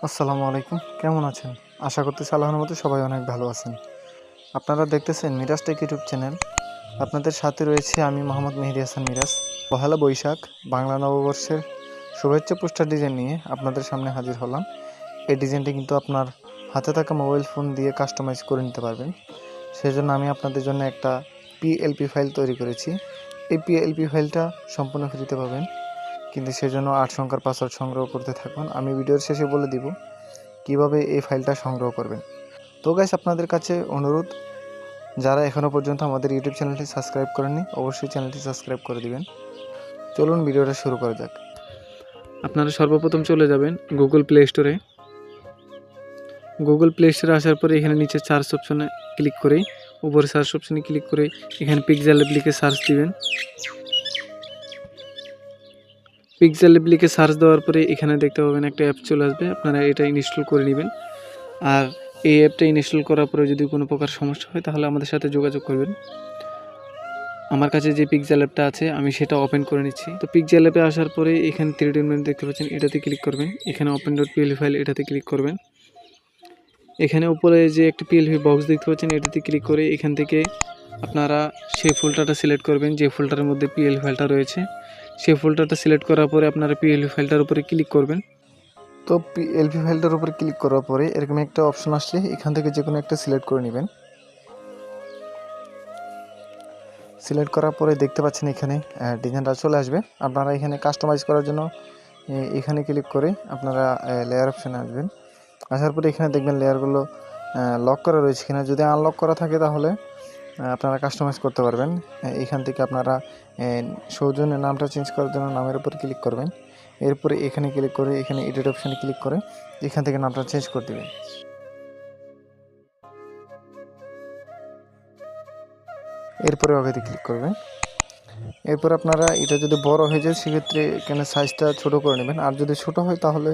আসসালামু আলাইকুম, কেমন আছেন? আশা করতেছি আল্লাহর মতো সবাই অনেক ভালো আছেন। আপনারা দেখতেছেন মিরাজ টেক ইউটিউব চ্যানেল। আপনাদের সাথে রয়েছে আমি মোহাম্মদ মেহেদী হাসান মিরাজ। পহেলা বৈশাখ বাংলা নববর্ষের শুভেচ্ছা পোস্টার ডিজাইন নিয়ে আপনাদের সামনে হাজির হলাম। এই ডিজাইনটি কিন্তু আপনার হাতে থাকা মোবাইল ফোন দিয়ে কাস্টমাইজ করে নিতে পারবেন। সেজন্য আমি আপনাদের জন্য একটা পিএলপি ফাইল তৈরি করেছি। এই পিএলপি ফাইলটা সম্পূর্ণ ফ্রিতে পাবেন, কিন্তু সেজন্য 8 সংখ্যার পাসওয়ার্ড সংগ্রহ করতে থাকুন। আমি ভিডিওর শেষে বলে দিব কিভাবে এই ফাইলটা সংগ্রহ করবেন। তো গাইস, আপনাদের কাছে অনুরোধ, যারা এখনও পর্যন্ত আমাদের ইউটিউব চ্যানেলটি সাবস্ক্রাইব করেননি অবশ্যই চ্যানেলটি সাবস্ক্রাইব করে দিবেন। চলুন ভিডিওটা শুরু করা যাক। আপনারা সর্বপ্রথম চলে যাবেন গুগল প্লে স্টোরে। গুগল প্লে স্টোরে আসার পরে এখানে নিচে সার্চ অপশনে ক্লিক করে উপরে সার্চ অপশনে ক্লিক করে এখানে পিক্সেল অ্যাপ লিখে সার্চ দিবেন। পিক্সেল অ্যাপ লিখে সার্চ দেওয়ার পরে এখানে দেখতে পাবেন একটা অ্যাপ চলে আসবে, আপনারা এটা ইনস্টল করে নেবেন। আর এই অ্যাপটা ইনস্টল করার পরে যদি কোনো প্রকার সমস্যা হয় তাহলে আমাদের সাথে যোগাযোগ করবেন। আমার কাছে যে পিক্সেল অ্যাপটা আছে আমি সেটা ওপেন করে নিচ্ছি। তো পিক্সেল অ্যাপে আসার পরে এখানে 3D মেনু দেখতে পাচ্ছেন, এটাতে ক্লিক করবেন। এখানে open.pl ফাইল এটাতে ক্লিক করবেন। এখানে উপরে যে একটা পিএলপি বক্স দেখতে পাচ্ছেন এটাতে ক্লিক করে এখান থেকে আপনারা সেই ফোল্ডারটা সিলেক্ট করবেন যে ফোল্ডারের মধ্যে পিএলপি ফাইলটা রয়েছে। সেই ফোল্ডারটা সিলেক্ট করার পরে আপনারা পিএলপি ফাইলটার উপরে ক্লিক করবেন। তো পিএলপি ফাইলটার উপরে ক্লিক করার পরে এরকম একটা অপশন আসলে এখান থেকে যে কোনো একটা সিলেক্ট করে নেবেন। সিলেক্ট করার পরে দেখতে পাচ্ছেন এখানে ডিজাইনটা চলে আসবে। আপনারা এখানে কাস্টমাইজ করার জন্য এখানে ক্লিক করে আপনারা লেয়ার অপশানে আসবেন। আসার পরে এখানে দেখবেন লেয়ারগুলো লক করা রয়েছে কিনা। যদি আনলক করা থাকে তাহলে আপনারা কাস্টমাইজ করতে পারবেন। এখান থেকে আপনারা সৌজন্যের নামটা চেঞ্জ করার জন্য নামের উপর ক্লিক করবেন। এরপরে এখানে ক্লিক করে এখানে এডিট অপশানে ক্লিক করে এখান থেকে নামটা চেঞ্জ করে দেবেন। এরপরে ওকেতে ক্লিক করবেন। এরপর আপনারা এটা যদি বড় হয়ে যায় সেক্ষেত্রে এখানে সাইজটা ছোট করে নেবেন, আর যদি ছোট হয় তাহলে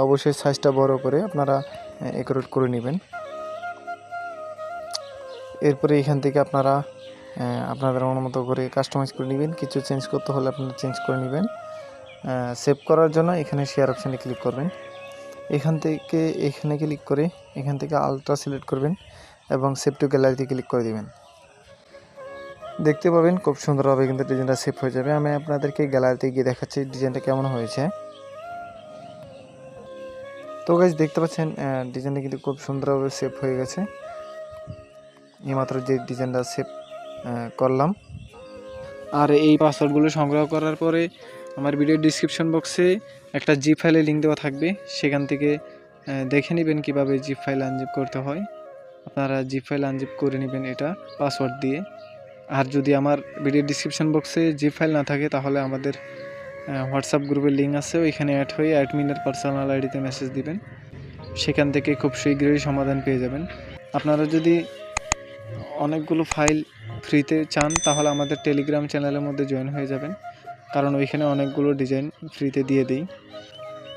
অবশ্যই সাইজটা বড় করে আপনারা অ্যাকুরেট করে নেবেন। এরপরে এখান থেকে আপনারা আপনাদের অনুমত করে কাস্টমাইজ করে নেবেন। কিছু চেঞ্জ করতে হলে আপনারা চেঞ্জ করে নেবেন। সেভ করার জন্য এখানে শেয়ার অপশানে ক্লিক করবেন। এখান থেকে এখানে ক্লিক করে এখান থেকে আলট্রা সিলেক্ট করবেন এবং সেভ টু গ্যালারিতে ক্লিক করে দেবেন। দেখতে পাবেন খুব সুন্দরভাবে কিন্তু ডিজাইনটা সেভ হয়ে যাবে। আমি আপনাদেরকে গ্যালারিতে গিয়ে দেখাচ্ছি ডিজাইনটা কেমন হয়েছে। তো গাইস, দেখতে পাচ্ছেন ডিজাইনটা কিন্তু খুব সুন্দরভাবে সেভ হয়ে গেছে। এইমাত্র যে ডিজাইনটা সেভ করলাম। আর এই পাসওয়ার্ডগুলো সংগ্রহ করার পরে আমার ভিডিও ডিসক্রিপশন বক্সে একটা জিপ ফাইলের লিঙ্ক দেওয়া থাকবে, সেখান থেকে দেখে নেবেন কিভাবে জিপ ফাইল আনজিপ করতে হয়। আপনারা জিপ ফাইল আনজিপ করে নেবেন এটা পাসওয়ার্ড দিয়ে। আর যদি আমার ভিডিও ডিসক্রিপশন বক্সে জিপ ফাইল না থাকে তাহলে আমাদের হোয়াটসঅ্যাপ গ্রুপের লিঙ্ক আছে, ওইখানে অ্যাড হয়ে অ্যাডমিনের পার্সোনাল আইডিতে মেসেজ দিবেন। সেখান থেকে খুব শীঘ্রই সমাধান পেয়ে যাবেন। আপনারা যদি অনেকগুলো ফাইল ফ্রিতে চান তাহলে আমাদের টেলিগ্রাম চ্যানেলের মধ্যে জয়েন হয়ে যাবেন, কারণ ওইখানে অনেকগুলো ডিজাইন ফ্রিতে দিয়ে দিই।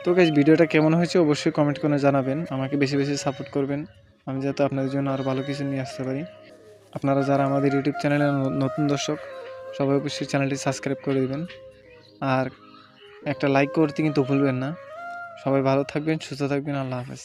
তো গাইস, ভিডিওটা কেমন হয়েছে অবশ্যই কমেন্ট করে জানাবেন। আমাকে বেশি বেশি সাপোর্ট করবেন, আমি যাতে আপনাদের জন্য আরও ভালো কিছু নিয়ে আসতে পারি। আপনারা যারা আমাদের ইউটিউব চ্যানেলের নতুন দর্শক সবাই অবশ্যই চ্যানেলটি সাবস্ক্রাইব করে দেবেন, আর একটা লাইক করতে কিন্তু ভুলবেন না। সবাই ভালো থাকবেন, সুস্থ থাকবেন। আল্লাহ হাফেজ।